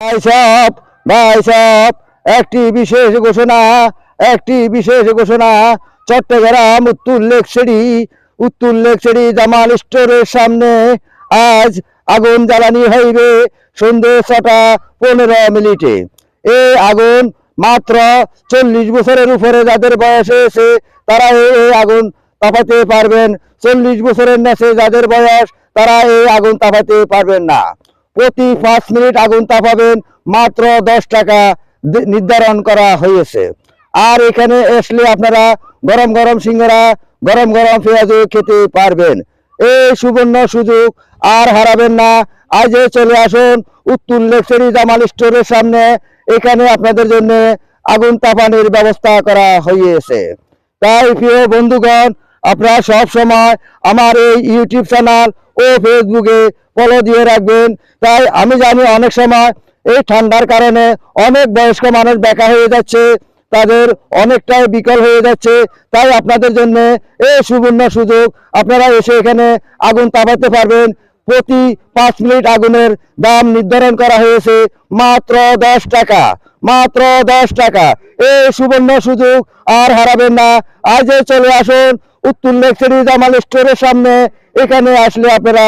ভাইসব ভাইসব একটি বিশেষ ঘোষণা চট্টগ্রাম উত্তর লেকচেরি জামাল স্টোরের সামনে আজ আগুন জ্বালানি হইবে সন্ধ্যে 6:15। এই আগুন মাত্র 40 বছরের উপরে যাদের বয়স হয়েছে তারা এই আগুন তাপাতে পারবেন। 40 বছরের নিচে যাদের বয়স তারা এই আগুন তাপাতে পারবেন না। প্রতি 5 মিনিট আগুন তাপাবেন, মাত্র 10 টাকা নির্ধারণ করা হয়েছে। আর এখানে আসলে আপনারা গরম গরম সিঙ্গারা, গরম গরম পেঁয়াজু খেতে পারবেন। এই সুবর্ণ সুযোগ আর হারাবেন না। আজই চলে আসুন উত্তর লেকচেরি জামাল স্টোরের সামনে। এখানে আপনাদের জন্য আগুন তাপানোর ব্যবস্থা করা হয়েছে। তাই প্রিয় বন্ধুগণ, আপনারা সব সময় আমার এই ইউটিউব চ্যানেল ও ফেসবুকে ফলো দিয়ে রাখবেন। তাই আমি জানি অনেক সময় এই ঠান্ডার কারণে অনেক বয়স্ক মানুষ বেকা হয়ে যাচ্ছে, তাদের অনেকটাই বিকল হয়ে যাচ্ছে। তাই আপনাদের জন্য এই সুবর্ণ সুযোগ, আপনারা এসে এখানে আগুন তাপাতে পারবেন। প্রতি 5 মিনিট আগুনের দাম নির্ধারণ করা হয়েছে মাত্র 10 টাকা, মাত্র 10 টাকা। এই সুবর্ণ সুযোগ আর হারাবেন না। আজই চলে আসুন উত্তর লেকচেরি জামাল স্টোরের সামনে। এখানে আসলে আপনারা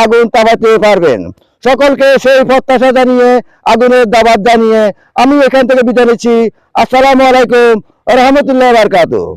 আগুন তাপাতে পারবেন। সকলকে সেই প্রত্যাশা জানিয়ে, আগুনের দাওয়াত জানিয়ে আমি এখান থেকে বিদায় নিচ্ছি। আসসালামু আলাইকুম ওয়া রাহমাতুল্লাহি ওয়া বারাকাতুহু।